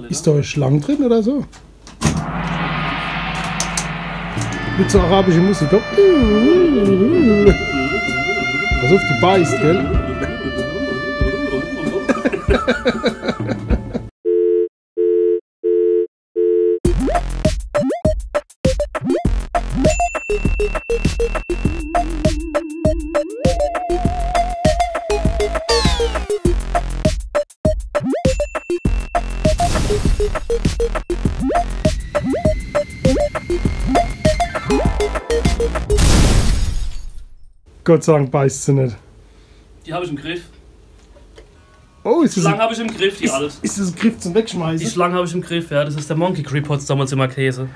Ist da Schlangen drin oder so? Mit so arabischer Musik. Pass auf, die beißt, gell? Gott sei Dank beißt sie nicht. Die habe ich im Griff. Oh, ist die das Schlange habe ich im Griff, die alt. Ist das ein Griff zum Wegschmeißen? Die Schlange habe ich im Griff, ja. Das ist der Monkey Grip damals immer Käse.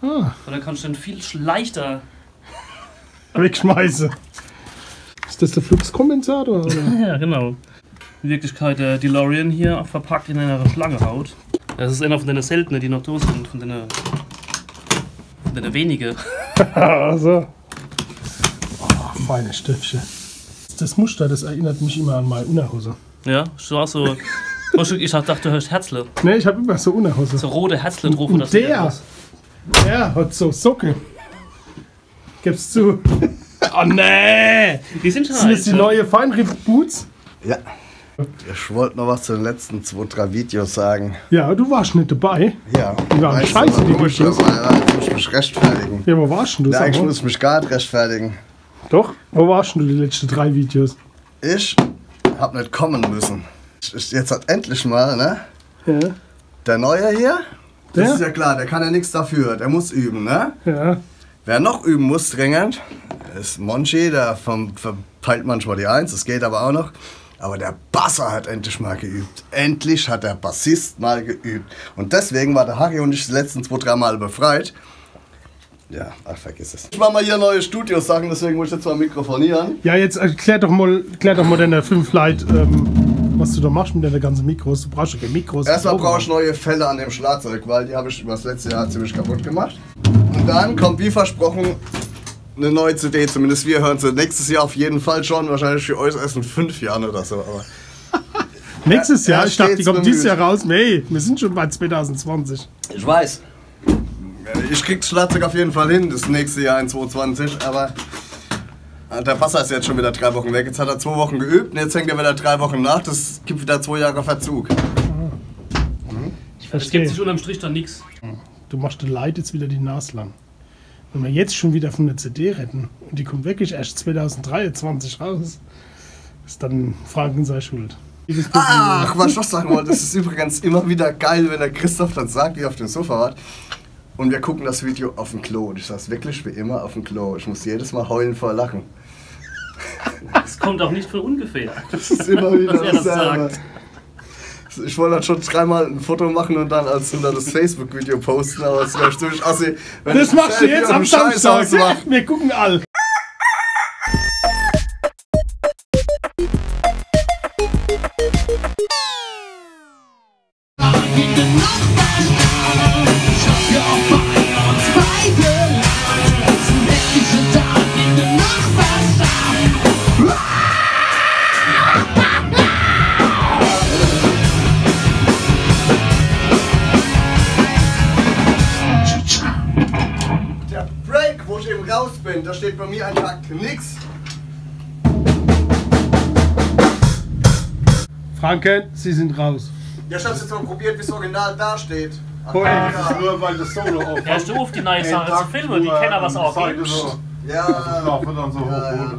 Ah. Und dann kannst du den viel leichter wegschmeißen. Ist das der Fluxkompensator? Oder? Ja, genau. In Wirklichkeit der DeLorean hier verpackt in einer Schlangehaut. Das ist einer von den seltenen, die noch da sind. Von den wenigen. Also. Oh, feine Stöpfchen. Das Muster, das erinnert mich immer an meine Unterhose. Ja, so. Ich dachte, du hörst Herzle. Ne, ich habe immer so Unterhose. So rote Herzle drauf. Und der hat so Socken. Gibst du? Oh nee! Die sind schon. Sind das die neue Feinripp-Boots? Ja. Ich wollte noch was zu den letzten 2-3 Videos sagen. Ja, du warst nicht dabei. Ja. Die waren scheiße, die Videos. Ich muss mich rechtfertigen. Ja, wo warst du? Ja, eigentlich muss ich mich gar nicht rechtfertigen. Doch? Wo warst du die letzten 3 Videos? Ich hab nicht kommen müssen. Jetzt hat endlich mal, ne? Ja. Der Neue hier, das Ja. ist ja klar, der kann ja nichts dafür, der muss üben, ne? Ja. Wer noch üben muss dringend, ist Monchi, der verpeilt manchmal die 1, das geht aber auch noch. Aber der Basser hat endlich mal geübt. Endlich hat der Bassist mal geübt. Und deswegen war der Harry und ich die letzten 2-3 Mal befreit. Ja, ach, vergiss es. Ich mach mal hier neue Studios Sachen, deswegen muss ich jetzt mal mikrofonieren. Ja, jetzt klär doch mal deine 5 Leute, was du da machst mit deinen ganzen Mikros. Du brauchst ja keine Mikros. Erstmal brauche ich neue Fälle an dem Schlagzeug, weil die habe ich über das letzte Jahr ziemlich kaputt gemacht. Und dann kommt wie versprochen eine neue CD, zumindest wir hören sie nächstes Jahr auf jeden Fall schon, wahrscheinlich für euch erst in 5 Jahren oder so. Aber nächstes Jahr? Ich dachte, die kommt dieses bemüht. Jahr raus. Nee, wir sind schon bei 2020. Ich weiß. Ich krieg das Schlagzeug auf jeden Fall hin, das nächste Jahr in 2020, aber der Basser ist jetzt schon wieder 3 Wochen weg. Jetzt hat er 2 Wochen geübt und jetzt hängt er wieder 3 Wochen nach. Das gibt wieder 2 Jahre Verzug. Ich Es verstehe. gibt sich unterm Strich dann nichts. Du machst den Leid jetzt wieder die Nase lang. Wenn wir jetzt schon wieder von der CD retten und die kommt wirklich erst 2023 raus, ist dann Franken sei schuld. Ach, was ich noch sagen wollte, es ist übrigens immer wieder geil, wenn der Christoph dann sagt, wie er auf dem Sofa war. Und wir gucken das Video auf dem Klo. Und ich saß wirklich wie immer auf dem Klo. Ich muss jedes Mal heulen vor Lachen. Das kommt auch nicht von ungefähr. Das ist immer wieder Dass er das dasselbe. sagt. Ich wollte dann schon 3-mal ein Foto machen und dann als unter das Facebook-Video posten, aber es läuft durch Assi. Wenn Das ich machst du Selfie jetzt auf am dem Scheißhaus Samstag. mache. Wir gucken all. Der Break, wo ich eben raus bin, da steht bei mir ein Tag nix. Franken, Sie sind raus. Ja, ich hab's jetzt mal probiert, wie es original da steht. Nur weil das Solo auf. Hörst du auf, die neue Sache zu filmen? Die kennen was auch. Ja, Dann so hoch, ja. oder?